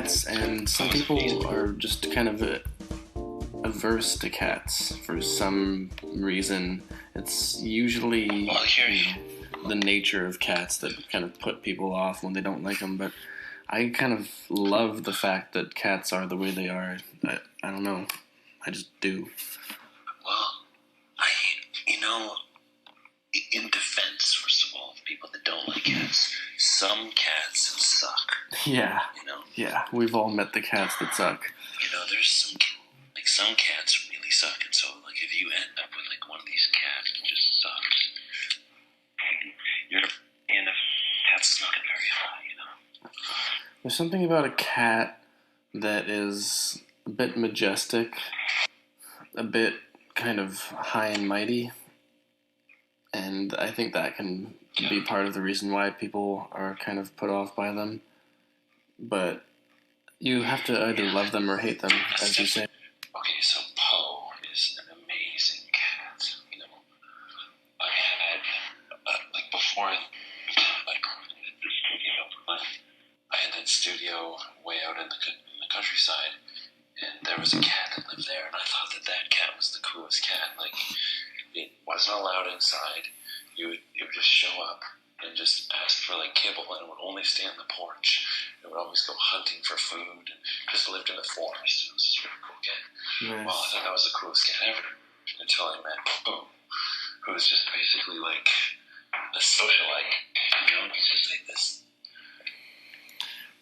cats, and some people are just kind of averse to cats for some reason. It's usually the nature of cats that kind of put people off when they don't like them, but I kind of love the fact that cats are the way they are. I don't know. I just do. Well, in defense, first of all, of people that don't like cats, some cats suck. Yeah. Yeah, we've all met the cats that suck. There's some cats really suck, and so, if you end up with, one of these cats that just sucks, that's not very high, There's something about a cat that is a bit majestic, a bit kind of high and mighty, and I think that can be part of the reason why people are kind of put off by them. But you have to either love them or hate them, as you say. Okay, so Poe is an amazing cat. I had, before, the studio, I had that studio way out in the countryside, and there was a cat that lived there, and I thought that cat was the coolest cat. It wasn't allowed inside. It would just show up and just ask for kibble, and it would only stay on the porch. It would always go hunting for food, and just lived in the forest. It was just a really cool cat. Nice. Well, I thought that was the coolest cat ever until I met Poe, who was just basically a socialite. He's just like this.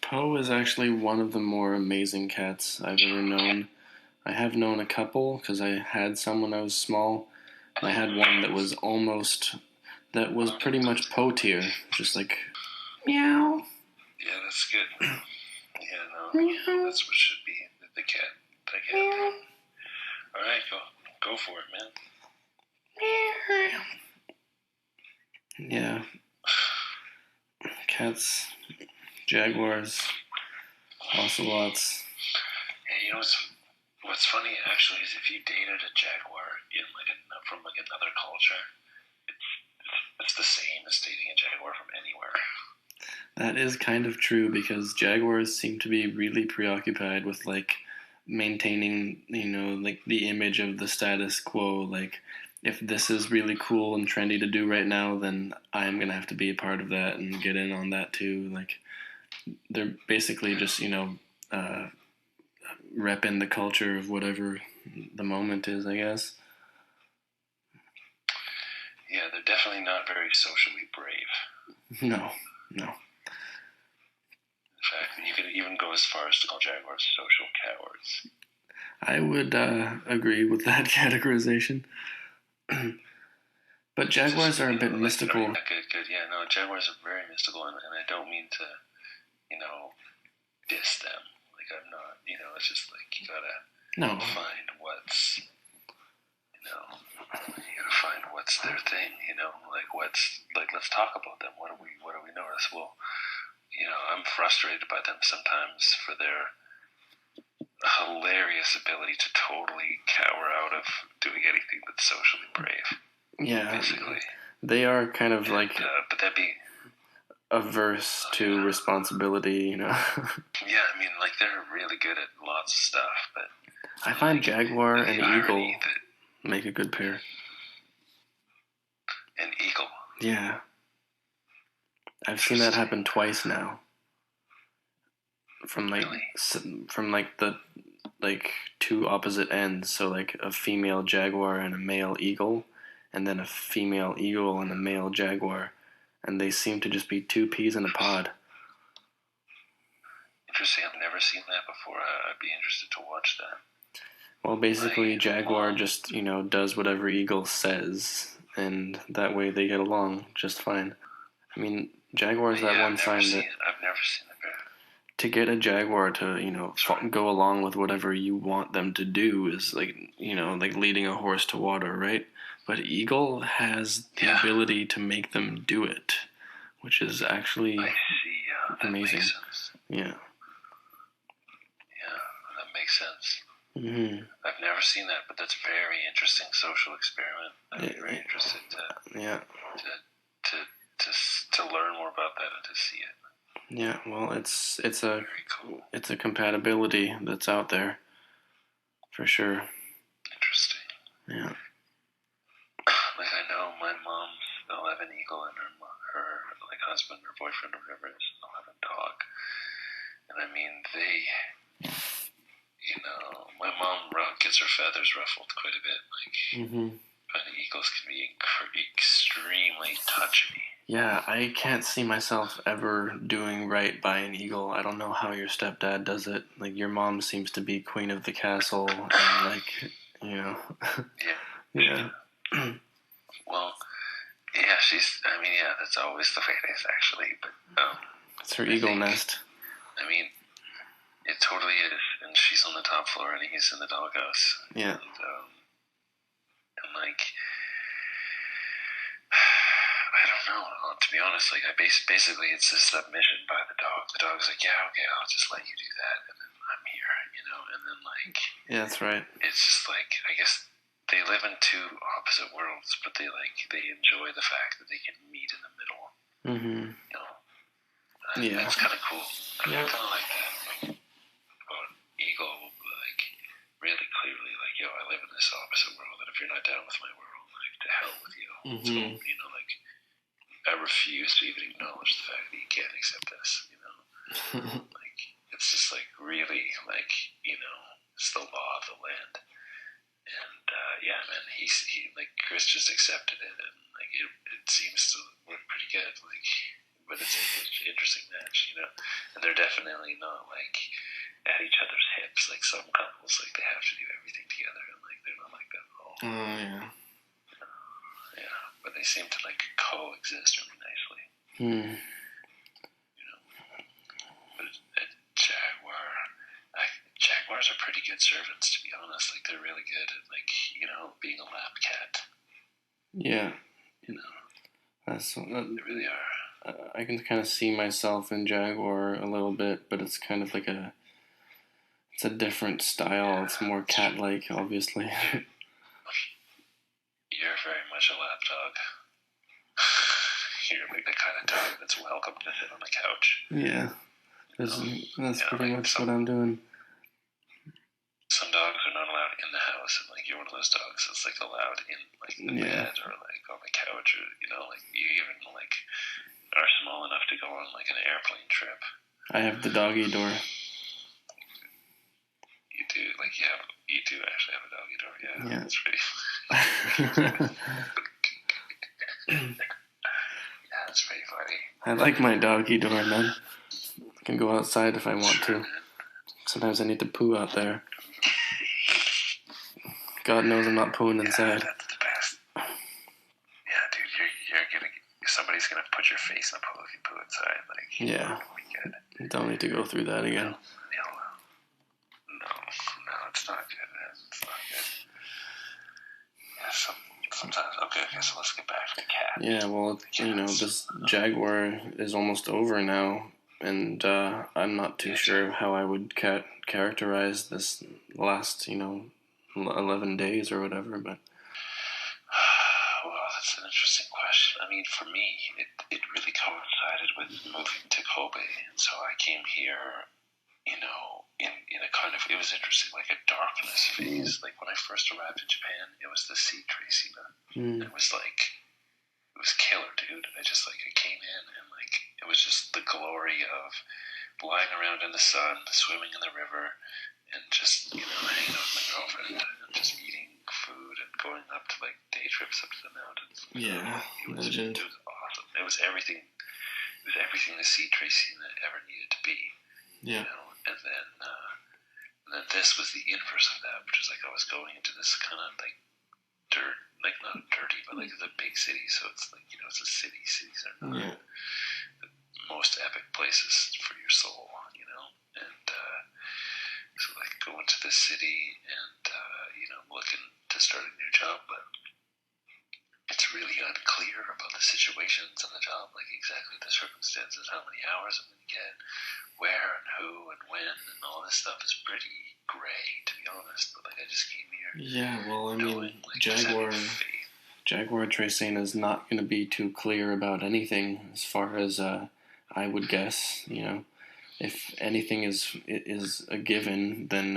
Poe is actually one of the more amazing cats I've ever known. I have known a couple because I had some when I was small. I had one that was pretty much Poe tier, just meow. Yeah, that's good. Yeah, no, meow. That's what should be the cat. Meow. All right, go for it, man. Yeah. Cats, jaguars, ocelots. Hey, what's funny actually is if you dated a jaguar from another culture, it's the same as dating a jaguar from anywhere. That is kind of true because jaguars seem to be really preoccupied with maintaining, the image of the status quo. If this is really cool and trendy to do right now, then I'm going to have to be a part of that and get in on that too. They're basically just, repping the culture of whatever the moment is, I guess. Yeah, they're definitely not very socially brave. No. In fact, you could even go as far as to call jaguars social cowards. I would agree with that categorization. But jaguars are a bit mystical. Good. Yeah, no, jaguars are very mystical, and I don't mean to, diss them. I'm not, it's just you gotta find what's, you gotta find what's their thing, let's talk about them. What do we notice? Well, I'm frustrated by them sometimes for their hilarious ability to totally cower out of doing anything that's socially brave. Yeah, basically. They are kind of but that'd be averse to responsibility, Yeah, they're really good at lots of stuff, but I find jaguar and eagle make a good pair. An eagle? Yeah. I've seen that happen twice now. From the two opposite ends, so a female jaguar and a male eagle, and then a female eagle and a male jaguar, and they seem to just be two peas in a pod. Interesting. I've never seen that before. I'd be interested to watch that. Well, basically, jaguar just does whatever eagle says, and that way they get along just fine. Jaguar's that one sign that I've never seen the pair. To get a jaguar to go along with whatever you want them to do is like leading a horse to water, right? But eagle has the ability to make them do it, which is actually amazing. Makes sense. Yeah, that makes sense. Mm-hmm. I've never seen that, but that's a very interesting social experiment. I'd be very interested to learn more about that and to see it. Yeah, well, Very cool. it's a compatibility that's out there for sure. Interesting. Yeah. Like I know my mom still have an eagle, and her like husband or boyfriend or whatever is still have a dog. And I mean, my mom gets her feathers ruffled quite a bit. Like, Hmm. and eagles can be extremely touchy. Yeah, I can't see myself ever doing right by an eagle. I don't know how your stepdad does it. Like your mom seems to be queen of the castle, and like you know, Yeah. yeah. Well, yeah, I mean, yeah, that's always the way it is, actually. But It's her eagle nest. I mean, it totally is. And she's on the top floor, and he's in the doghouse. Yeah. And like, I don't know. To be honest, like, basically it's a submission by the dog. The dog's like, yeah, okay, I'll just let you do that, and then I'm here, and then like, yeah, that's right. It's just like, I guess they live in two opposite worlds, but they enjoy the fact that they can meet in the middle. Mm-hmm. Yeah. That's kind of cool. Yeah. I kind of like that. Like, about Eagle, like, really clearly, like, yo, I live in this opposite world, and if you're not down with my world, like, to hell with you. Mm-hmm. So, like, I refuse to even acknowledge the fact that you can't accept this, Like, it's just, like, really, like, it's the law of the land. And, yeah, man, like, Chris just accepted it, and, like, it seems to work pretty good, like, but it's an interesting match, and they're definitely not, like, at each other's hips, like some couples, like, they have to do everything together, and, like, they're not like that at all. Oh, yeah. Yeah, but they seem to, like, coexist really nicely. Hmm. But a jaguars are pretty good servants, to be honest. Like, they're really good at, like, being a lap cat. Yeah. They really are. I can kind of see myself in jaguar a little bit, but it's kind of like it's a different style. Yeah, it's more cat-like, obviously. You're very much a lap dog. You're like the kind of dog that's welcome to sit on the couch. Yeah. That's pretty much what I'm doing. Some dogs are not allowed in the house, and, like, you're one of those dogs that's, like, allowed in, like, the bed or, like, on the couch, or, like, you even, like, are small enough to go on, like, an airplane trip. I have the doggy door. You do, like, you do actually have a doggy door, yeah. That's pretty yeah, that's pretty funny. I like my doggy door, man. I can go outside if I want to. Sometimes I need to poo out there. God knows I'm not pooing inside. That's the best. Yeah, dude, somebody's gonna put your face in a pool if you poo inside. Like, yeah. Don't need to go through that again. No, it's not good, man. It's not good. Yeah, sometimes. Okay, so let's get back to the cat. Yeah, well, this jaguar is almost over now, and I'm not too sure how I would characterize this last, 11 days or whatever, but... Well, that's an interesting question. I mean, for me, it really coincided with moving to Kobe, and so I came here, in a kind of, it was interesting, like a darkness phase. Like, when I first arrived in Japan, it was the sea trecena. It was like, it was killer, dude. I came in, and, like, it was just the glory of lying around in the sun, swimming in the river, and just, hanging out with my girlfriend, and just eating food and going up to, like, day trips up to the mountains. Yeah, it was awesome. It was everything the sea trecena ever needed to be. Yeah. And then this was the inverse of that, which was like I was going into this kind of, like, dirt, like, not dirty, but, like, the big city. So it's like, it's a city. Cities are not the most epic places for your soul, And so, like, going to this city and looking to start a new job, but it's really unclear about the situations on the job, like exactly the circumstances, how many hours I'm going to get, where and who and when, and all this stuff is pretty gray, to be honest. But, like, I just came here. Yeah, well, I mean, like, Jaguar trecena is not going to be too clear about anything as far as I would guess. If anything is a given, then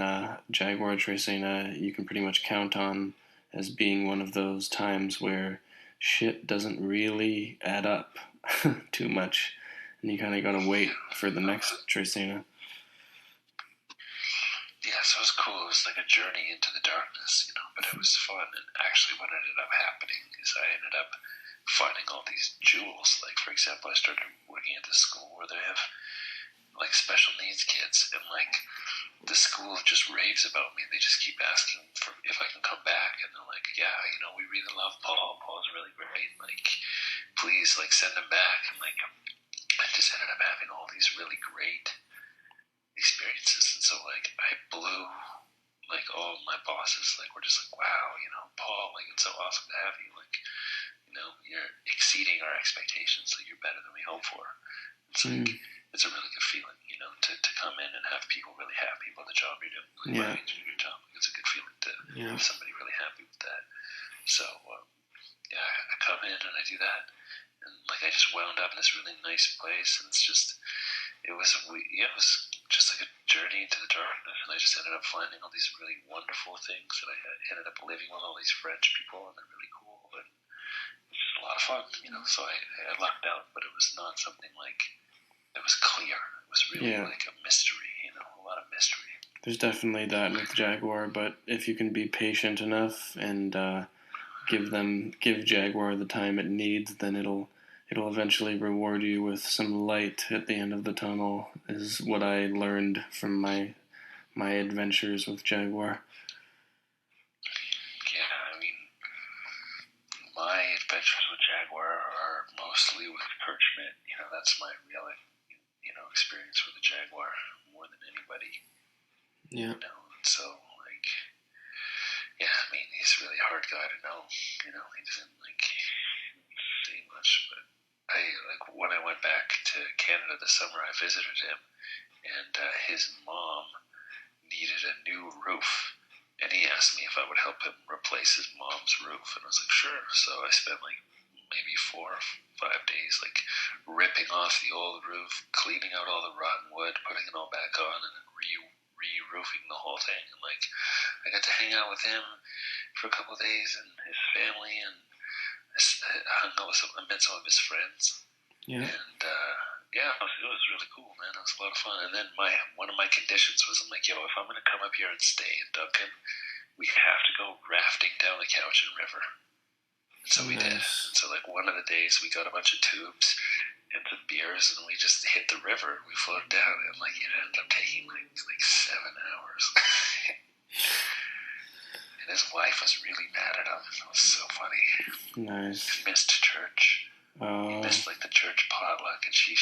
jaguar trecena you can pretty much count on as being one of those times where shit doesn't really add up too much, and you kind of gotta wait for the next trecena. Yeah, so it was cool. It was like a journey into the darkness, but it was fun. And actually, what ended up happening is I ended up finding all these jewels. Like, for example, I started working at this school where they have like special needs kids, and like the school just raves about me. They just keep asking for if I can come back, and they're like, "Yeah, we really love Paul. Paul's really great. Like, please, like, send him back." And like, I just ended up having all these really great experiences, and so like I blew like all of my bosses like were just like, wow, Paul, like it's so awesome to have you, like you're exceeding our expectations, like you're better than we hoped for. It's like it's a really good feeling, to come in and have people really happy about the job you're doing, like Yeah. your job. Like, it's a good feeling to have somebody really happy with that. So yeah, I come in and I do that, and like I just wound up in this really nice place, and it was just like a journey into the darkness, and I just ended up finding all these really wonderful things, and I ended up living with all these French people, and they're really cool, and it's just a lot of fun, So I lucked out, but it was not something like it was clear. It was really like a mystery, a lot of mystery. There's definitely that with jaguar, but if you can be patient enough and give jaguar the time it needs, then it'll eventually reward you with some light at the end of the tunnel, is what I learned from my adventures with jaguar. Yeah, I mean, my adventures with jaguar are mostly with Kurt Schmidt. That's my real, experience with the jaguar more than anybody. Yeah. So like, yeah, I mean, he's a really hard guy to know. He doesn't like say much, but when I went back to Canada this summer, I visited him, and his mom needed a new roof, and he asked me if I would help him replace his mom's roof, and I was like, sure. So I spent like maybe 4 or 5 days like ripping off the old roof, cleaning out all the rotten wood, putting it all back on, and then re-roofing the whole thing. And like, I got to hang out with him for a couple of days and his family, and I met some of his friends. Yeah. And yeah, it was really cool, man. It was a lot of fun. And then one of my conditions was, I'm like, yo, if I'm gonna come up here and stay in Duncan, we have to go rafting down the Cowichan River. And so we did. And so like one of the days we got a bunch of tubes and some beers, and we just hit the river. We floated down, and like it ended up taking like 7 hours. And his wife was really mad at him. It was so funny. Nice. He missed church. He missed like the church potluck, and she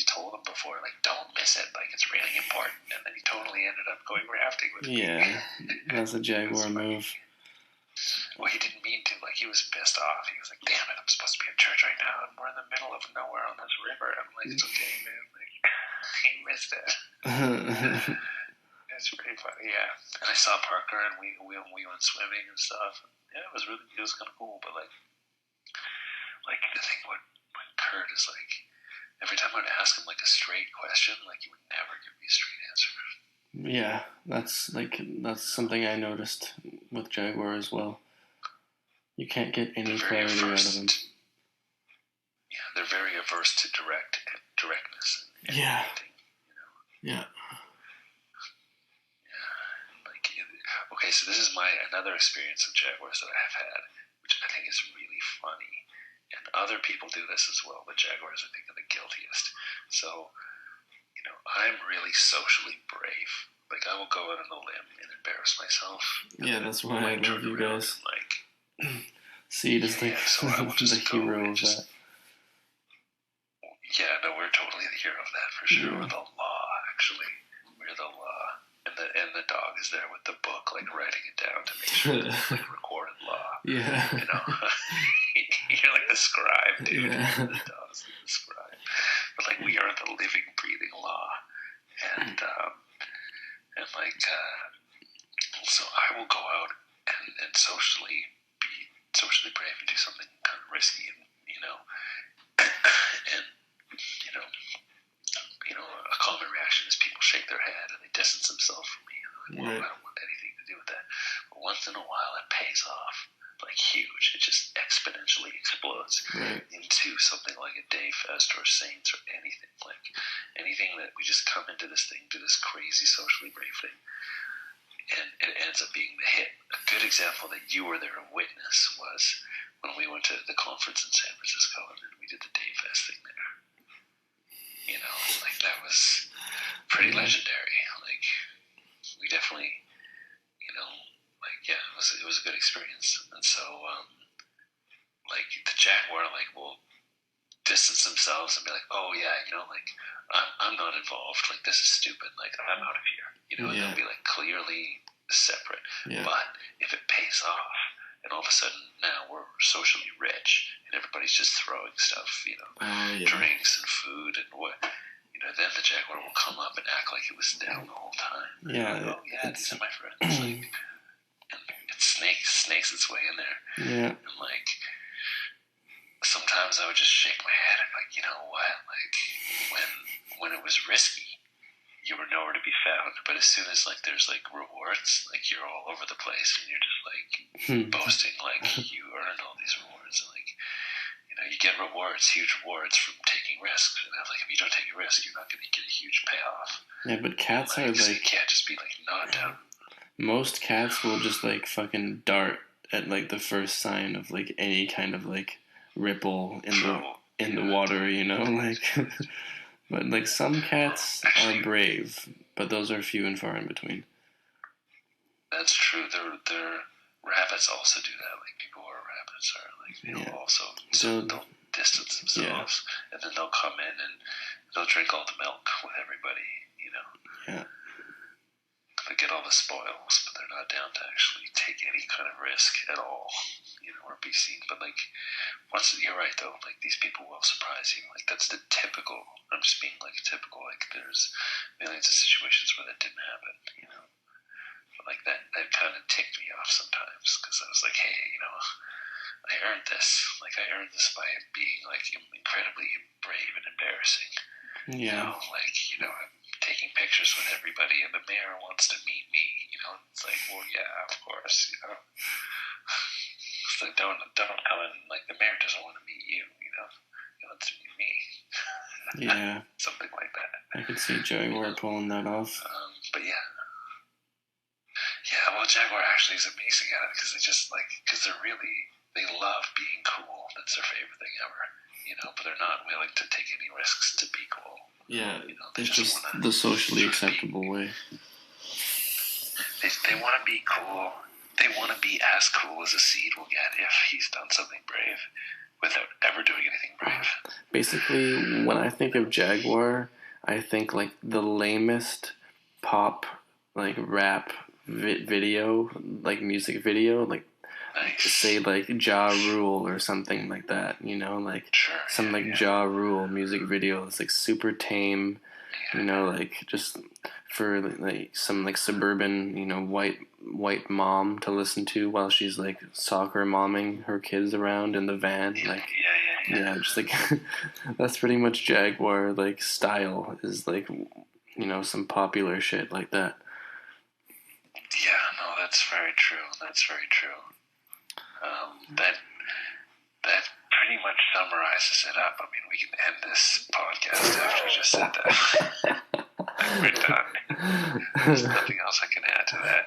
told him before, like, don't miss it, like it's really important. And then he totally ended up going rafting with me. Yeah, that's a jaguar move. Well, he didn't mean to. Like, he was pissed off. He was like, damn it, I'm supposed to be in church right now, and we're in the middle of nowhere on this river. I'm like, it's okay, man. Like, he missed it. It's pretty funny, yeah. And I saw Parker, and we went swimming and stuff. And yeah, it was kind of cool. But like the thing with Kurt is like, every time I would ask him like a straight question, like he would never give me a straight answer. Yeah, that's something I noticed with jaguar as well. You can't get any clarity out of them. Yeah, they're very averse to directness. And yeah. Anything, Yeah. Like, okay, so this is another experience of jaguars that I have had, which I think is really funny. And other people do this as well, but jaguars I think are the guiltiest. So, I'm really socially brave. Like, I will go out on a limb and embarrass myself. Yeah, that's why I love you guys. And, like, Seed is the hero of that. Yeah, no, we're totally the hero of that for sure. We're the law, actually. We're the law. And the dog is there with the book, like writing it down to make sure that it's like recorded law. Yeah. You're like the scribe, dude. Yeah. The dog's like the scribe. But like, we are the living, breathing law. And like, so I will go out and socially brave and do something kind of risky, and and reaction is people shake their head and they distance themselves from me. Like, well, Right. I don't want anything to do with that. But once in a while, it pays off. Like huge. It just exponentially explodes into something like a Day Fest or Saints or anything. Like anything that we just come into this thing, do this crazy socially brave thing, and it ends up being the hit. A good example that you were there to witness was when we went to the conference in San Francisco and then we did the Day Fest thing there. You know, like that was pretty legendary. Like we definitely, you know, like yeah, it was a good experience. And so like the Jaguar like will distance themselves and be like, oh yeah, you know, like I'm not involved, like this is stupid, like I'm out of here, you know. And they'll be like clearly separate. But if it pays off and all of a sudden now we're socially rich and everybody's just throwing stuff, you know, drinks and food and what, you know, then the Jaguar will come up and act like it was down the whole time. Yeah. Like, oh yeah, these are my friends. Like, and it snakes its way in there. Yeah. And like sometimes I would just shake my head and like, you know what? Like when it was risky, you were nowhere to be found. But as soon as like there's like rewards, like you're all over the place and you're just like boasting like you earned all these rewards. And, like, you know, you get rewards, huge rewards from taking risks. And like if you don't take a risk, you're not going to get a huge payoff. Yeah, but cats are so like, you can't just be like not down. Most cats will just like fucking dart at like the first sign of like any kind of like ripple in the water, you know, like. But like some cats are brave, but those are few and far in between. That's true. They're rabbits also do that. Like people who are rabbits are like they'll also they'll distance themselves and then they'll come in and they'll drink all the milk with everybody, you know. Yeah. They get all the spoils, but they're not down to actually take any kind of risk at all, you know, or be seen. But like, once you're right though, like these people will surprise you. Like that's the typical. I'm just being like typical. Like there's millions of situations where that didn't happen, you know. But like that kind of ticked me off sometimes because I was like, hey, you know, I earned this. Like I earned this by being like incredibly brave and embarrassing. Yeah. You know, like you know. I'm taking pictures with everybody and the mayor wants to meet me, you know. It's like, well yeah, of course, you know. It's like don't come in, like the mayor doesn't want to meet you, you know. He wants to meet me. Yeah. Something like that. I could see Jaguar pulling that off. But yeah, well Jaguar actually is amazing at it because they love being cool. That's their favorite thing ever, you know, but they're not willing to take any risks to be cool. Yeah, you know, it's just the socially acceptable way. They want to be cool. They want to be as cool as a seed will get if he's done something brave without ever doing anything brave. Basically, when I think of Jaguar, I think like the lamest pop, like rap video, like music video, like say like Ja Rule or something like that, you know, like some like Ja Rule music video that's like super tame, you know, like just for like some like suburban, you know, white mom to listen to while she's like soccer momming her kids around in the van, like yeah, just like that's pretty much Jaguar like style is like, you know, some popular shit like that. Yeah, no, that's very true. That's very true. That pretty much summarizes it up. I mean, we can end this podcast after I just said that. We're done. There's nothing else I can add to that.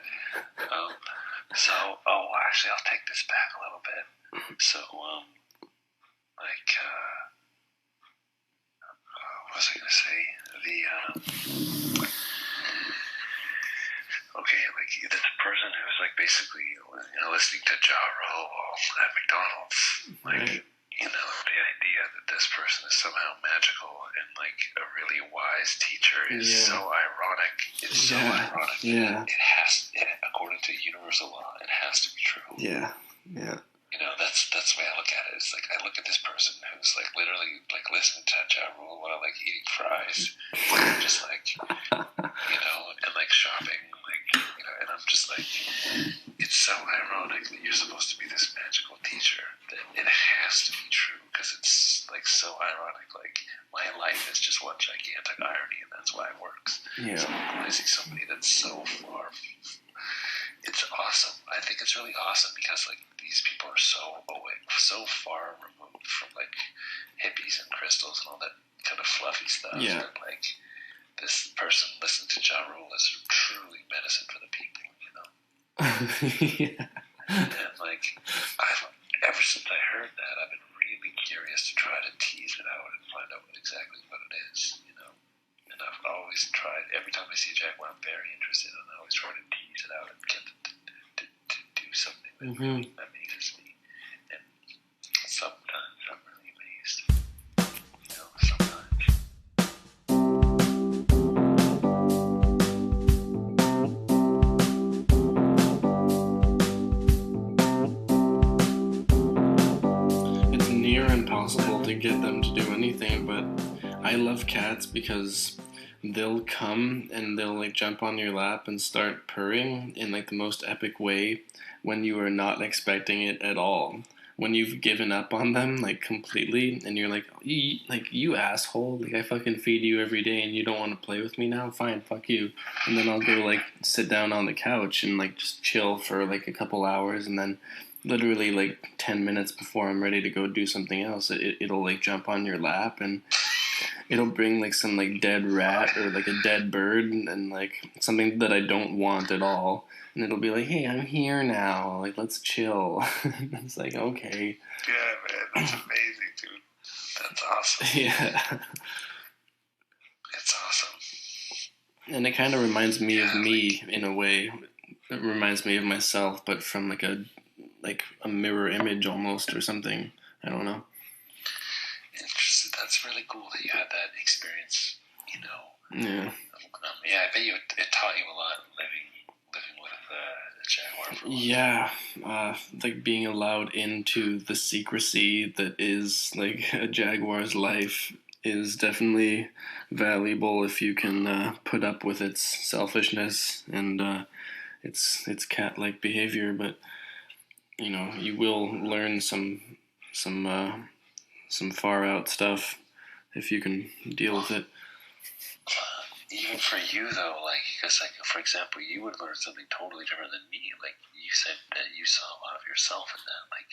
Actually, I'll take this back a little bit. So, what was I going to say? Okay, like this person who's like basically, you know, listening to Ja Rule at McDonald's, like, you know, the idea that this person is somehow magical and like a really wise teacher is so ironic. It's so ironic. Yeah. According to universal law, it has to be true. Yeah. Yeah. You know, that's the way I look at it. It's like I look at this person who's like literally like listening to Ja Rule while like eating fries, just like, you know, and like shopping, like, you know, and I'm just like, it's it's so ironic that you're supposed to be this magical teacher that it has to be true because it's like so ironic. Like my life is just one gigantic irony, and that's why it works. Yeah. So when I see somebody that's so far, it's awesome. I think it's really awesome because like these people are so away, so far removed from like hippies and crystals and all that kind of fluffy stuff. Yeah. That like this person listened to Ja Rule as truly medicine for the people, you know. Yeah. And like ever since I heard that, I've been really curious to try to tease it out and find out exactly what it is, you know. And I've always tried. Every time I see a jaguar, I'm very interested, and I always try to tease it out and get it to do something that really amazes me. And sometimes I'm really amazed. You know, sometimes. It's near impossible to get them to do anything, but I love cats because they'll come and they'll like jump on your lap and start purring in like the most epic way when you are not expecting it at all. When you've given up on them like completely and you're like, you asshole, like I fucking feed you every day and you don't want to play with me now? Fine, fuck you. And then I'll go like sit down on the couch and like just chill for like a couple hours, and then literally like 10 minutes before I'm ready to go do something else, it'll like jump on your lap and it'll bring like some like dead rat or like a dead bird and like something that I don't want at all, and it'll be like, hey, I'm here now, like let's chill. It's like, okay. Yeah, man, that's amazing, dude. That's awesome. Yeah. It's awesome. And it kind of reminds me of me in a way. It reminds me of myself, but from like a mirror image almost or something. I don't know. Interesting. That's really cool that you had that experience, you know. Yeah. Yeah, I bet it taught you a lot living with a jaguar for a while. Yeah, like being allowed into the secrecy that is like a jaguar's life is definitely valuable if you can put up with its selfishness and its cat-like behavior. But you know, you will learn some far out stuff if you can deal with it. Even for you though, like, because like for example, you would learn something totally different than me. Like you said that you saw a lot of yourself in that. Like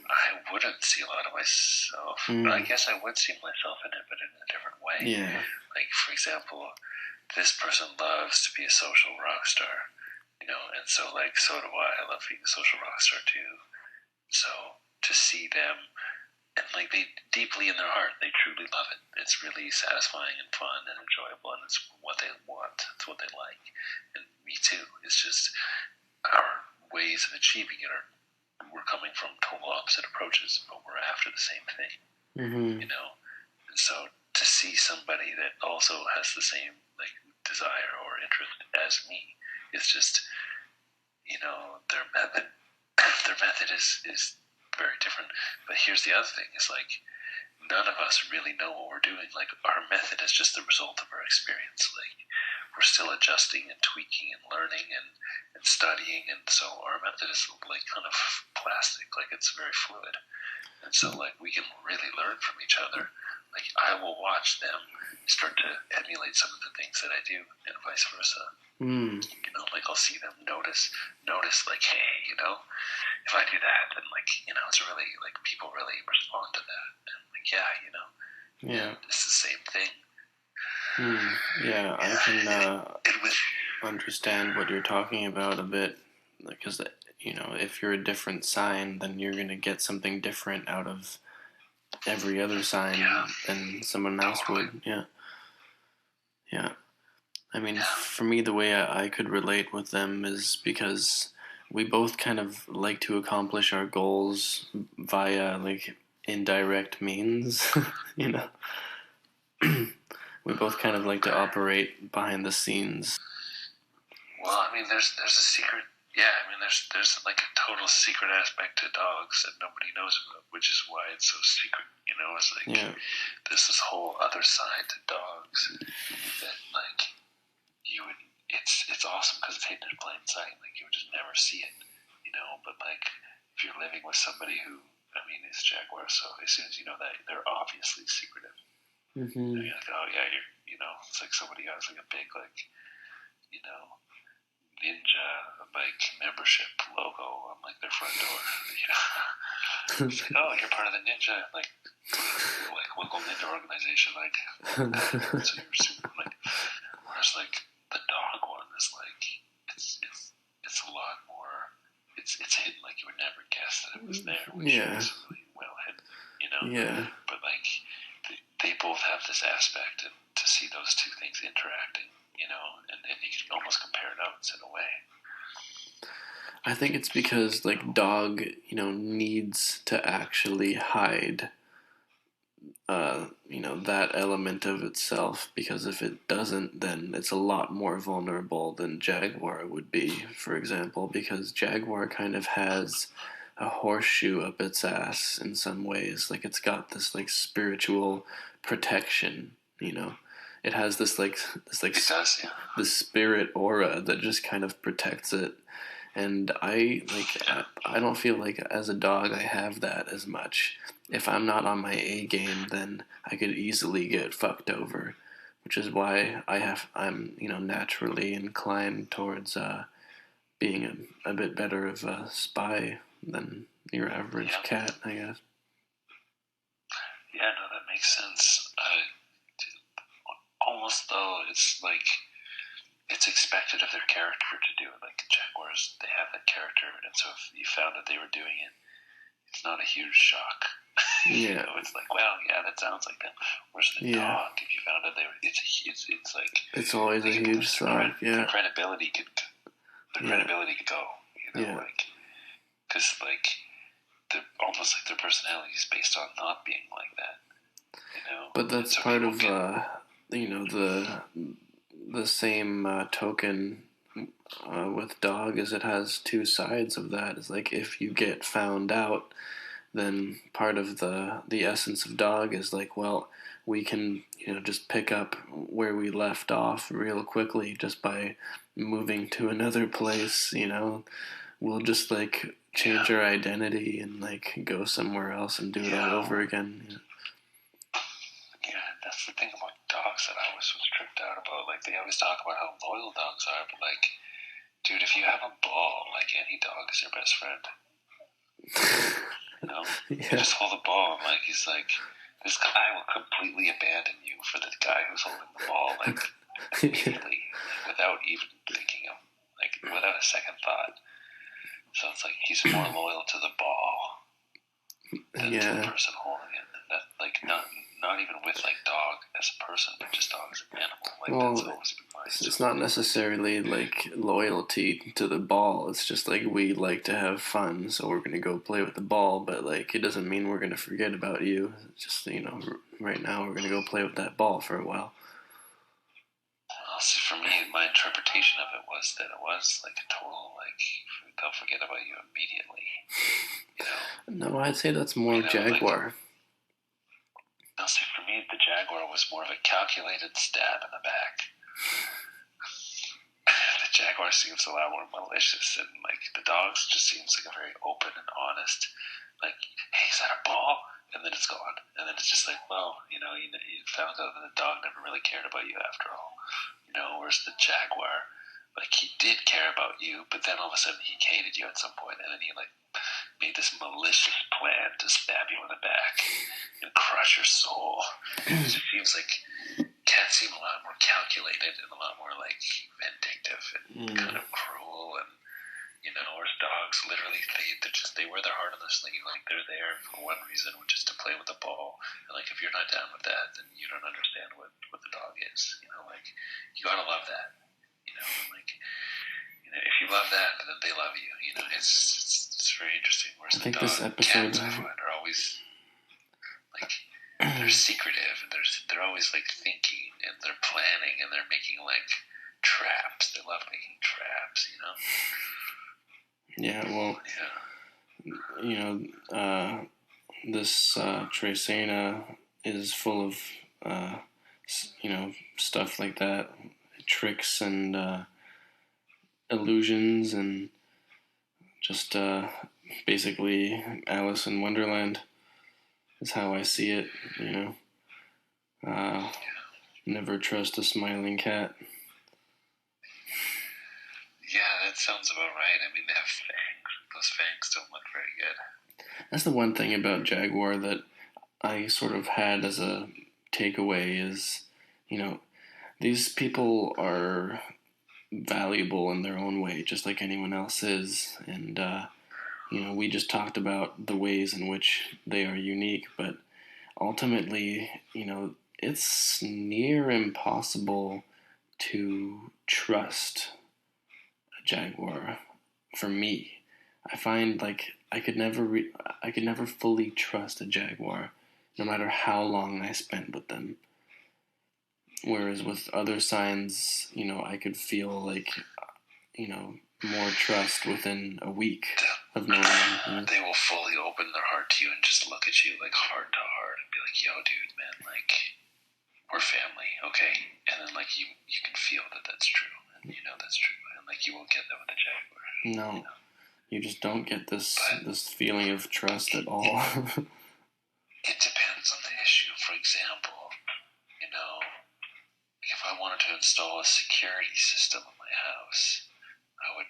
I wouldn't see a lot of myself. But I guess I would see myself in it, but in a different way. Yeah. Like for example, this person loves to be a social rock star, you know, and so like so do I. I love being a social rock star too. So to see them. And like they deeply in their heart, they truly love it. It's really satisfying and fun and enjoyable, and it's what they want. It's what they like. And me too. It's just our ways of achieving it are we're coming from total opposite approaches, but we're after the same thing. You know. And so to see somebody that also has the same like desire or interest as me is just, you know, their method. Their method is very different. But here's the other thing: is like none of us really know what we're doing. Like our method is just the result of our experience. Like we're still adjusting and tweaking and learning and studying, and so our method is like kind of plastic. Like it's very fluid, and so like we can really learn from each other. Like I will watch them start to emulate some of the things that I do, and vice versa. You know, like I'll see them notice like, hey, you know, if I do that, then like, you know, it's really like people really respond to that, and like, yeah, you know, Yeah. It's the same thing. Yeah, I can understand what you're talking about a bit, because you know, if you're a different sign, then you're gonna get something different out of every other sign than someone else would. Yeah. Yeah. I mean, for me, the way I could relate with them is because we both kind of like to accomplish our goals via like indirect means, you know. We both kind of like to operate behind the scenes. Well, I mean, there's a secret. Yeah, I mean, there's like a total secret aspect to dogs that nobody knows about, which is why it's so secret. You know, it's like there's this whole other side to dogs that like you would. It's awesome because it's hidden in plain sight. Like you would just never see it. But like, if you're living with somebody who, I mean, is jaguar, so as soon as you know that, they're obviously secretive. Mm-hmm. You're like, oh yeah, it's like somebody has like a big like, you know, ninja like membership logo on like their front door. It's like, oh, you're part of the ninja like local ninja organization, like so you're super like. Whereas like the dog one is like it's a lot more. It's hidden, like you would never guess that it was there, which Yeah. is really well hidden, Yeah. But like they both have this aspect, and to see those two things interacting, and you can almost compare notes in a way. I think it's because like dog, needs to actually hide that element of itself, because if it doesn't, then it's a lot more vulnerable than jaguar would be, for example, because jaguar kind of has a horseshoe up its ass in some ways. Like it's got this like spiritual protection, it has this It does, yeah. this spirit aura that just kind of protects it. And I don't feel like as a dog I have that as much. If I'm not on my A game, then I could easily get fucked over, which is why I'm naturally inclined towards being a bit better of a spy than your average cat, I guess. Yeah, no, that makes sense. Almost though, it's like it's expected of their character to do it. Like jaguars, they have that character, and so if you found that they were doing it, it's not a huge shock. Yeah. It's like, well, yeah, that sounds like them. Whereas the dog, if you found out they were, it's like it's always a huge shock. Yeah. Their credibility could go. Like because like they're almost like their personality is based on not being like that. But that's so part of the same token with dog, is it has two sides of that. It's like if you get found out, then part of the essence of dog is like, well, we can just pick up where we left off real quickly just by moving to another place. We'll just like change our identity and like go somewhere else and do it all over again. Yeah, that's the thing about dogs that I always was tripped out about. Like they always talk about how loyal dogs are, but like, dude, if you have a ball, like any dog is your best friend. You just hold the ball, and like he's like, this guy will completely abandon you for the guy who's holding the ball, like immediately, without even thinking of, like, without a second thought. So it's like he's more loyal to the ball than to the person holding it. And that, like, not even with like dog as a person, but just dog as an animal. Like that's always been mine. It's not necessarily like loyalty to the ball. It's just like we like to have fun, so we're gonna go play with the ball. But like it doesn't mean we're gonna forget about you. It's just right now we're gonna go play with that ball for a while. Well, see, for me, my interpretation of it was that it was like a total like they'll forget about you immediately. No, I'd say that's more jaguar. No, see, for me, the jaguar was more of a calculated stab in the back. The jaguar seems a lot more malicious, and like the dogs just seems like a very open and honest. Like, hey, is that a ball? And then it's gone, and then it's just like, well, you found out that the dog never really cared about you after all. Whereas the jaguar, like he did care about you, but then all of a sudden he hated you at some point, and then he like made this malicious plan to stab you in the back and crush your soul. It seems like cats seem a lot more calculated and a lot more like vindictive and kind of cruel, and whereas dogs literally they wear their heart on their sleeve. Like they're there for one reason, which is to play with the ball. And like if you're not down with that, then you don't understand what the dog is. Like you gotta love that. Like if you love that, then they love you. It's very interesting. Whereas I think the this episode cats I find are always like they're secretive, and they're always like thinking, and they're planning, and they're making like traps. They love making traps. Yeah, well, this trecena is full of stuff like that, tricks and illusions, and just basically Alice in Wonderland is how I see it. You know, uh, never trust a smiling cat. Yeah, that sounds about right. I mean, they have fangs. Those fangs don't look very good. That's the one thing about jaguar that I sort of had as a takeaway is, you know, these people are valuable in their own way, just like anyone else is. And, we just talked about the ways in which they are unique, but ultimately, it's near impossible to trust a jaguar for me. I find like I could never fully trust a jaguar, no matter how long I spent with them. Whereas with other signs, I could feel like you know more trust within a week of knowing them. They will fully open their heart to you and just look at you like heart to heart and be like, "Yo, dude, man, like we're family, okay?" And then like you can feel that that's true, and you know that's true, and like you won't get that with a jaguar. No, you just don't get this feeling of trust at all. It depends on the issue. For example, if I wanted to install a security system in my house, I would,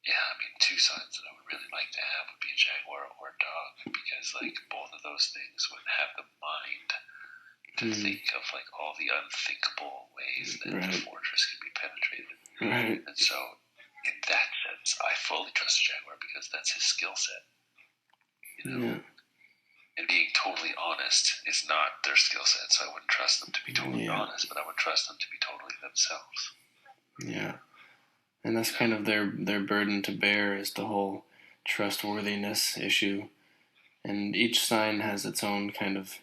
yeah, I mean, two signs that I would really like to have would be a jaguar or a dog, because like both of those things would have the mind to think of like all the unthinkable ways that the fortress can be penetrated. Right. And so, in that sense, I fully trust a jaguar because that's his skill set. Yeah. And being totally honest is not their skill set, so I wouldn't trust them to be totally honest, but I would trust them to be totally themselves. Yeah. And that's kind of their burden to bear, is the whole trustworthiness issue. And each sign has its own kind of,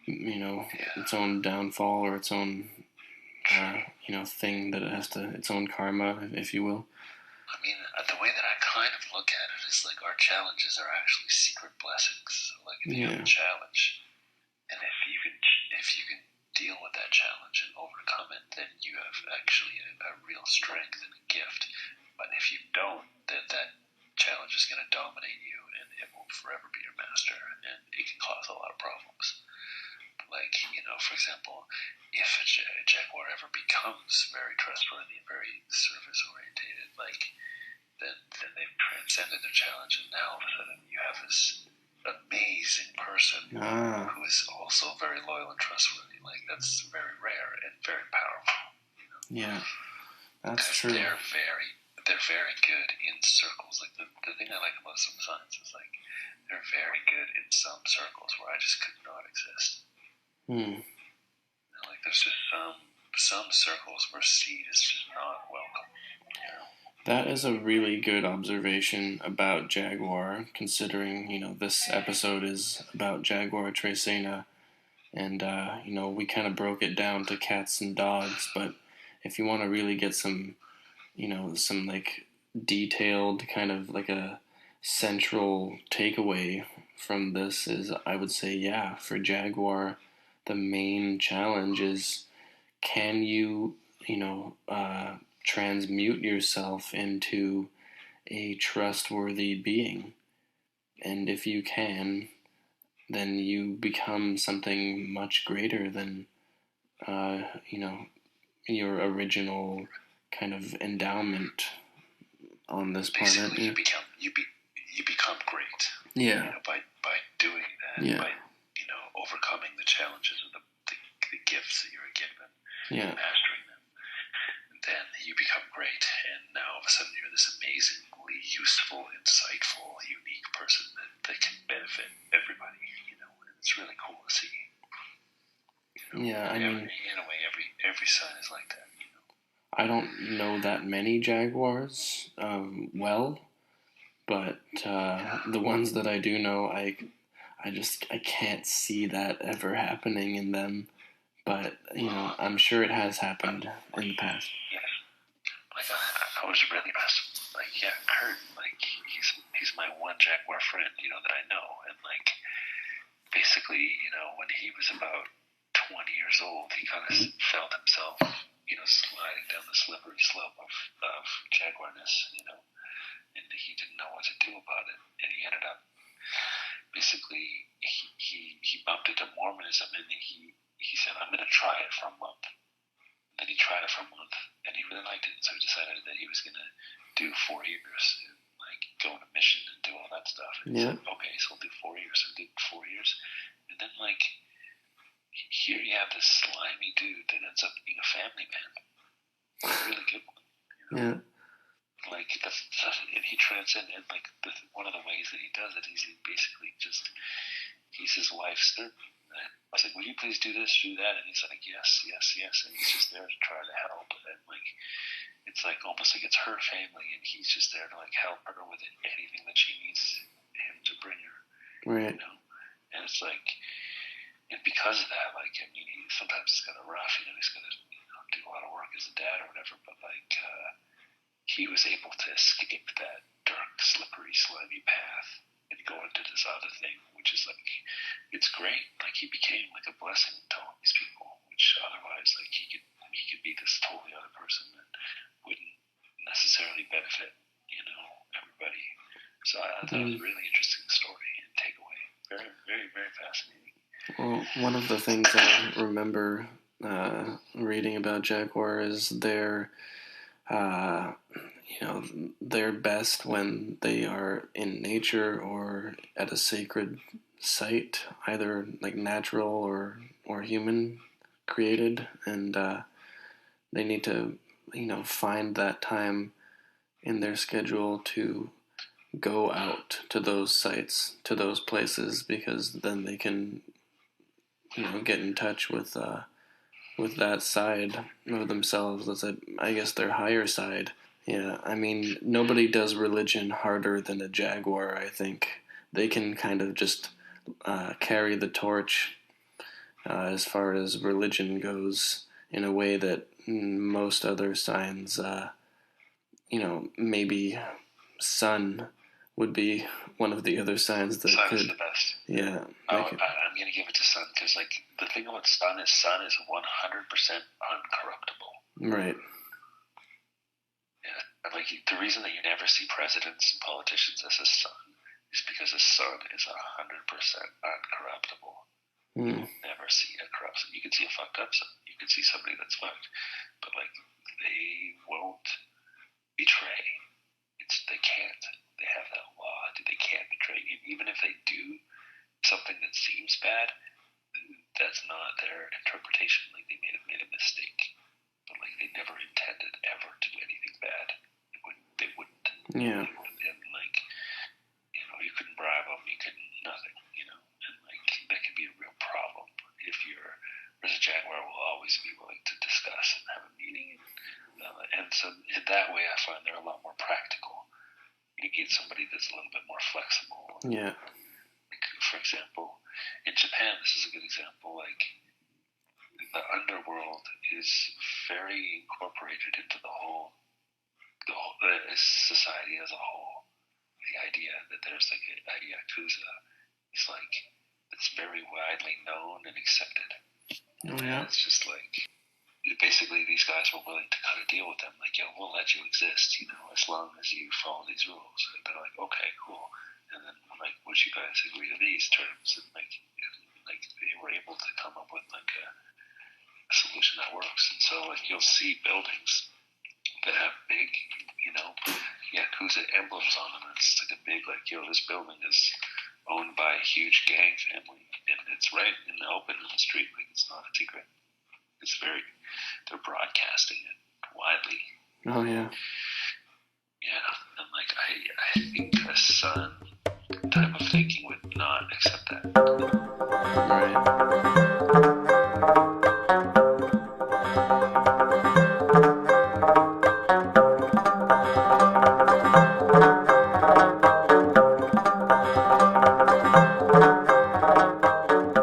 its own downfall, or its own, thing that it has to, its own karma, if you will. I mean, the way that I kind of look at it is like our challenges are actually secret blessings. So like if you have a challenge, and if you can deal with that challenge and overcome it, then you have actually a real strength and a gift. But if you don't, then that challenge is going to dominate you, and it will forever be your master, and it can cause a lot of problems. Like, for example, if a jaguar ever becomes very trustworthy and very service orientated, like then they've transcended their challenge, and now all of a sudden you have this amazing person who is also very loyal and trustworthy. Like that's very rare and very powerful. Yeah, that's true. They're very good in circles. Like the thing I like about some signs is like they're very good in some circles where I just could not exist. Like there's just some circles where seed is just not welcome. That is a really good observation about jaguar, considering, this episode is about jaguar trecena, and, we kind of broke it down to cats and dogs, but if you want to really get some, some, like, detailed kind of, like, a central takeaway from this is, I would say, yeah, for jaguar, the main challenge is, can you, transmute yourself into a trustworthy being? And if you can, then you become something much greater than, uh, you know, your original kind of endowment on this planet. Basically, you become great. Yeah. By doing that. Yeah. By overcoming the challenges of the gifts that you were given. Yeah. Mastering them. And then you become great, and now all of a sudden you're this amazingly useful, insightful, unique person that can benefit everybody. And it's really cool to see. Yeah, I mean, in a way, every sign is like that. I don't know that many jaguars well, but the ones that I do know, I can't see that ever happening in them. But I'm sure it has happened in the past. Yes, like I was really impressed. Like, yeah, Kurt, like he's my one jaguar friend, that I know, and like basically, when he was about 20 years old, he kind of felt himself, sliding down the slippery slope of jaguarness, and he didn't know what to do about it, and he ended up basically he bumped into Mormonism, and he said, I'm going to try it for a month. Then he tried it for a month, and he really liked it, so he decided that he was going to do 4 years, and, go on a mission and do all that stuff. And he said, okay, so I'll do 4 years. So I did 4 years, and then here you have this slimy dude that ends up being a family man, a really good one. Yeah. And he transcended. One of the ways that he does it is he basically he's his wife's third. I was like, will you please do this, do that? And he's like, yes, yes, yes. And he's just there to try to help. And it's almost like it's her family, and he's just there to help her with anything that she needs him to bring her. Right. And it's and because of that, sometimes it's kind of rough. He's got to do a lot of work as a dad or whatever. But he was able to escape that dark, slippery, slimy path and go into this other thing, which is it's great. He became a blessing to all these people, which otherwise he could be this totally other person that wouldn't necessarily benefit everybody. So I thought it was a really interesting story and takeaway. Very, very, very fascinating. Well, one of the things I remember reading about jaguar is they're best when they are in nature or at a sacred site, either natural or human created, and they need to find that time in their schedule to go out to those sites, to those places, because then they can get in touch with that side of themselves. That's I guess their higher side. Yeah, nobody does religion harder than a jaguar. I think they can kind of just carry the torch as far as religion goes in a way that most other signs, maybe sun would be one of the other signs that sun could. Is the best. Yeah. I'm going to give it to sun because the thing about sun is 100% uncorruptible. Right. Yeah. The reason that you never see presidents and politicians as a sun is because a sun is 100% uncorruptible. You will never see a corrupt sun. You can see a fucked up sun. You can see somebody that's fucked, but they won't betray. They can't. They have that law. They can't betray. Even if they do something that seems bad, that's not their interpretation. They may have made a mistake, but they never intended ever to do anything bad. They wouldn't. Yeah. They wouldn't. And you couldn't bribe them. You couldn't nothing. And that can be a real problem whereas a jaguar will always be willing to discuss and have a meeting. And so in that way, I find they're a lot more practical. You need somebody that's a little bit more flexible. Yeah. For example, in Japan, this is a good example. The underworld is very incorporated into the society as a whole. The idea that there's a yakuza is it's very widely known and accepted. Oh, yeah. And it's just basically these guys were willing to cut a deal with them. We'll let you exist, as long as you follow these rules. And they're okay, cool. And then would you guys agree to these terms? And they were able to come up with a solution that works. And so you'll see buildings that have big, yakuza emblems on them. It's a big this building is owned by a huge gang family, and it's right in the open in the street. It's not a secret. They're broadcasting it widely. Oh, yeah. Yeah, and I think a sun type of thinking would not accept that. Right.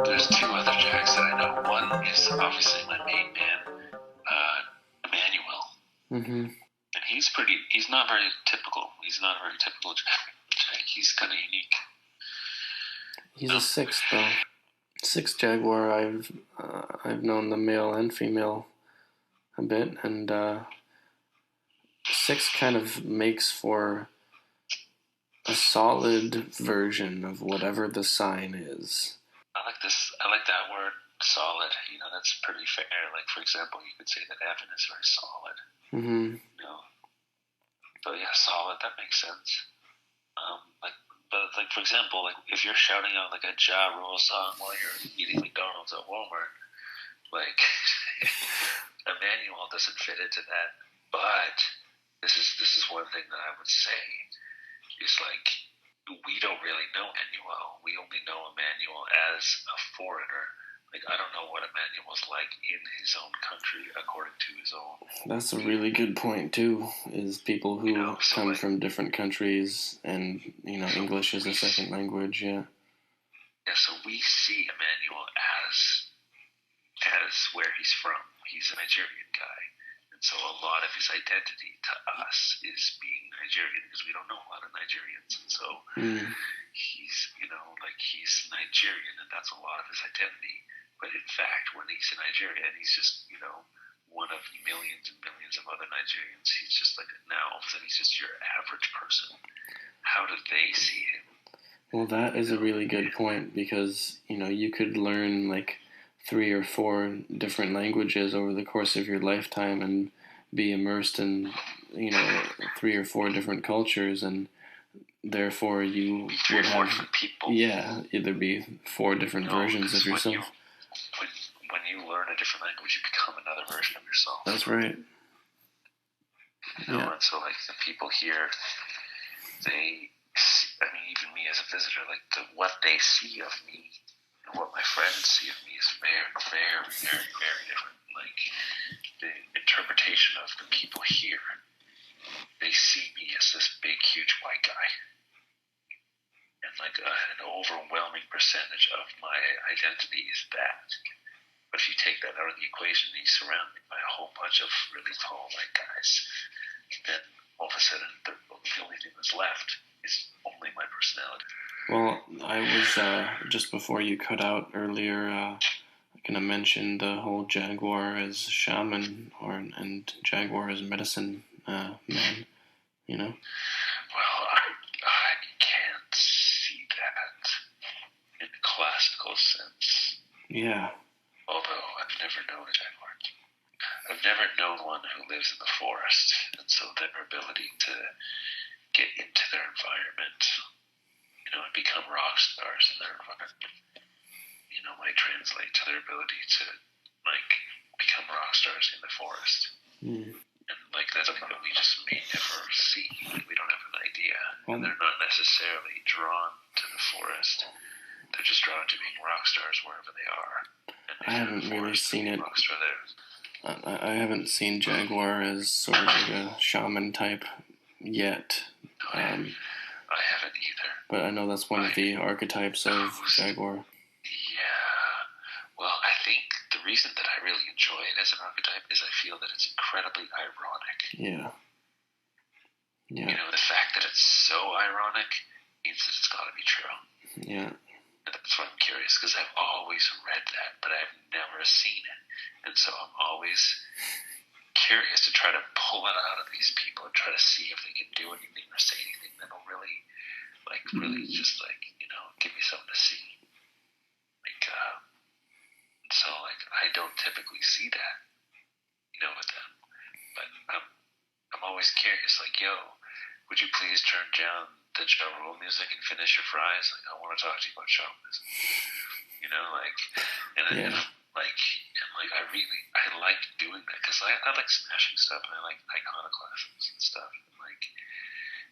There's two other jacks that I know. One is obviously my main man, Emmanuel. Mm-hmm. And he's not very typical. He's not a very typical jack. He's kind of unique. He's a sixth, though. Sixth jaguar. I've known the male and female a bit, and 6 kind of makes for a solid version of whatever the sign is. I like this. I like that word, solid. That's pretty fair. Like, for example, you could say that Evan is very solid. Mm-hmm. So yeah, solid. That makes sense. But for example, like if you're shouting out like a Ja Rule song while you're eating McDonald's at Walmart, like Emmanuel doesn't fit into that. But this is one thing that I would say is like we don't really know Emmanuel. We only know Emmanuel as a foreigner. Like I don't know what Emmanuel's like in his own country according to his own. That's a really good point too. Is people who come from different countries and English is a second language. Yeah. Yeah. So we see Emmanuel as where he's from. He's a Nigerian guy. And so a lot of his identity to us is being Nigerian because we don't know a lot of Nigerians. And so he's, he's Nigerian and that's a lot of his identity. But in fact, when he's in Nigeria and he's just, one of millions and millions of other Nigerians, he's just like, now all of a sudden he's just your average person. How do they see him? Well, that is a really good point because, you could learn like 3 or 4 different languages over the course of your lifetime and be immersed in 3 or 4 different cultures, and therefore you would have either be 4 different versions of yourself. When you learn a different language, you become another version of yourself. That's right. And so like the people here, even me as a visitor, like what they see of me and what my friends see of me is very, very, very, very different. Like the interpretation of the people here, they see me as this big, huge white guy. And like an overwhelming percentage of my identity is that. But if you take that out of the equation and you surround me by a whole bunch of really tall white guys, then all of a sudden the only thing that's left is only my personality. Well, I was, just before you cut out earlier, going to mention the whole jaguar as shaman and jaguar as medicine man, Well, I can't see that in a classical sense. Yeah. Although I've never known a jaguar. I've never known one who lives in the forest, and so their ability to get into their environment, and become rock stars in their environment, might translate to their ability to, like, become rock stars in the forest. And, like, that's something that we just may never see. Like, we don't have an idea. And they're not necessarily drawn to the forest. They're just drawn to being rock stars wherever they are. I haven't really seen it. I haven't seen jaguar as sort of like a shaman type yet. I haven't either. But I know that's one of the archetypes of jaguar. Yeah. Well, I think the reason that I really enjoy it as an archetype is I feel that it's incredibly ironic. Yeah. The fact that it's so ironic means that it's got to be true. Yeah. And that's why I'm curious, because I've always read that, but I've never seen it. And so I'm always curious to try to pull it out of these people and try to see if they can do anything or say anything that'll really just, give me something to see. So, I don't typically see that, with them. But I'm always curious, yo, would you please turn down the Ja Rule music and finish your fries? I want to talk to you about shamanism. I like doing that because I like smashing stuff and I like iconoclasms and stuff. And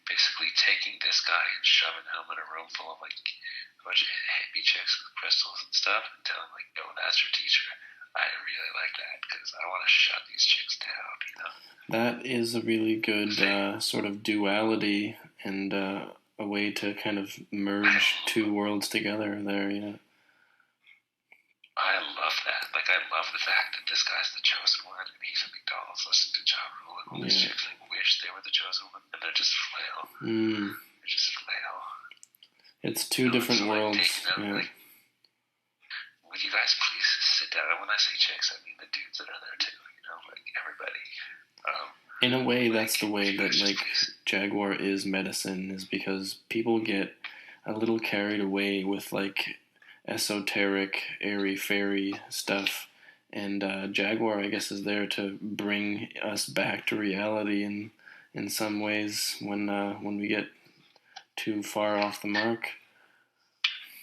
basically taking this guy and shoving him in a room full of a bunch of hippie chicks with crystals and stuff and telling yo, that's your teacher. I really like that because I want to shut these chicks down. That is a really good sort of duality and a way to kind of merge 2 worlds together there. Yeah. I love that. I love the fact that this guy's the chosen one and he's at McDonald's listening to Ja Rule and all these chicks wish they were the chosen one and they're just flail. They're just flail. It's 2 different worlds. Would you guys please sit down? When I say chicks, I mean the dudes that are there too. Like everybody. In a way, that's the way that like jaguar is medicine, is because people get a little carried away with like esoteric, airy fairy stuff, and jaguar, I guess, is there to bring us back to reality in some ways when we get too far off the mark.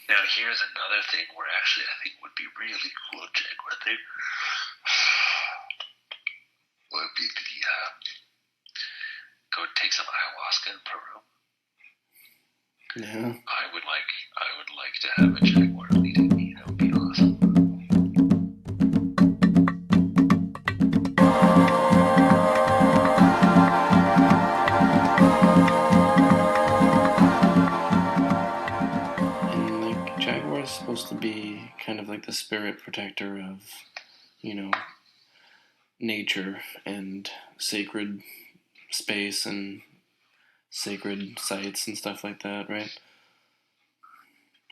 Now here's another thing where actually I think would be really cool jaguar thing. Would be the go take some ayahuasca in Peru. Yeah. I would like to have a jaguar leading me. That would be awesome. And like jaguar is supposed to be kind of like the spirit protector of, nature and sacred space and sacred sites and stuff like that, right?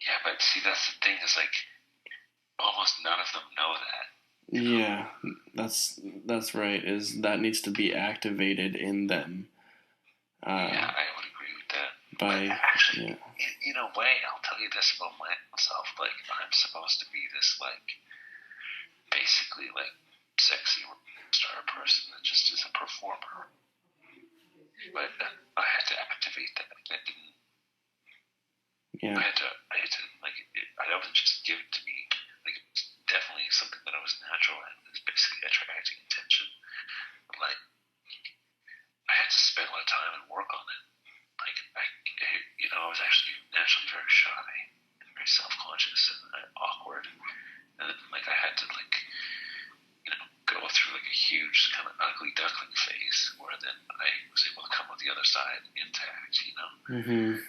Yeah, but see, that's the thing, is like almost none of them know that. Yeah, that's right. Is that needs to be activated in them. Yeah, I would agree with that. But actually, in a way, I'll tell you this about myself. Like, I'm supposed to be this, like, basically, like, sexy star person that just is a performer. But I had to activate that. That didn't. Yeah. I had to like. I wasn't just give it to me. Like, it's definitely something that I was natural at. It's basically attracting attention. But like, I had to spend a lot of time and work on it. Like, I was actually naturally very shy and very self-conscious and awkward. And then, like, I had to like, go through like a huge kind of ugly duckling phase where then I was able to come out the other side intact. Mm-hmm. And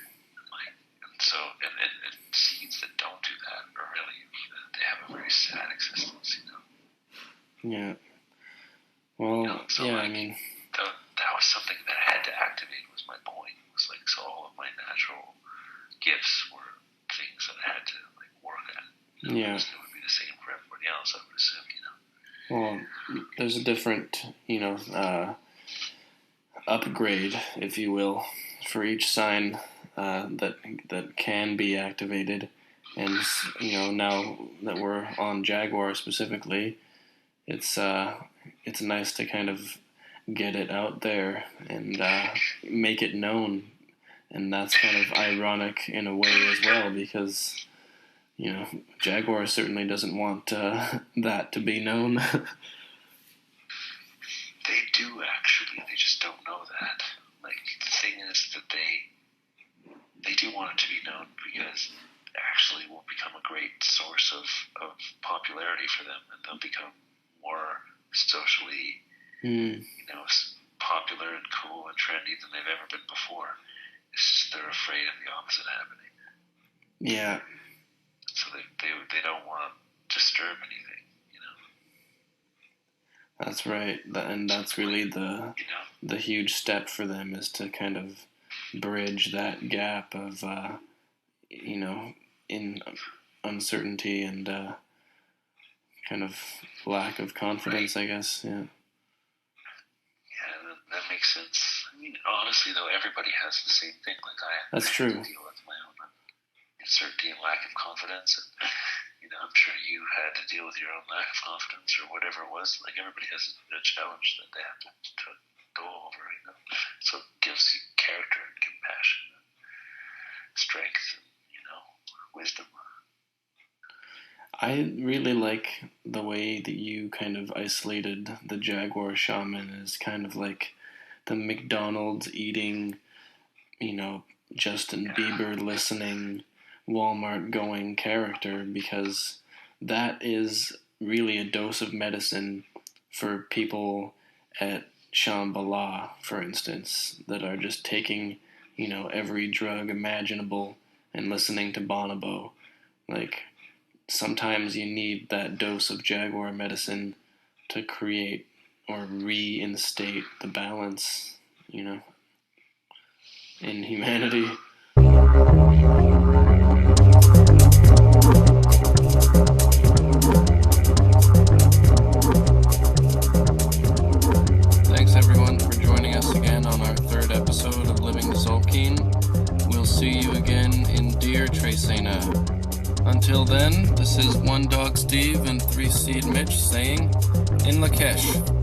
seeds that don't do that are really, they have a very sad existence. Yeah. Well, so yeah. Like, I mean, that was something that I had to activate. Was my point. It was like, so all of my natural gifts were things that I had to like work at. Yeah. It would be the same for everybody else, I would assume. Well, there's a different, upgrade, if you will, for each sign that can be activated. And now that we're on Jaguar specifically, it's nice to kind of get it out there and make it known. And that's kind of ironic in a way as well, because Jaguar certainly doesn't want that to be known. They do, actually. They just don't know that. Like, the thing is that they do want it to be known, because actually will become a great source of popularity for them, and they'll become more socially, popular and cool and trendy than they've ever been before. It's just they're afraid of the opposite happening. Yeah. So they don't want to disturb anything. That's right, and that's really the huge step for them, is to kind of bridge that gap of in uncertainty and kind of lack of confidence, right. I guess. Yeah. Yeah, that makes sense. I mean, honestly, though, everybody has the same thing. Like That's I true. have to deal with my own uncertainty and lack of confidence, and I'm sure you had to deal with your own lack of confidence or whatever it was. Like, everybody has a challenge that they have to go over. So it gives you character and compassion and strength and wisdom. I really like the way that you kind of isolated the Jaguar shaman as kind of like the McDonald's eating, Justin Bieber listening, Walmart going character, because that is really a dose of medicine for people at Shambhala, for instance, that are just taking, every drug imaginable and listening to Bonobo. Like, sometimes you need that dose of Jaguar medicine to create or reinstate the balance, in humanity. 2019. We'll see you again in dear Trecena. Until then, this is One Dog Steve and Three Seed Mitch saying, in Lakesh.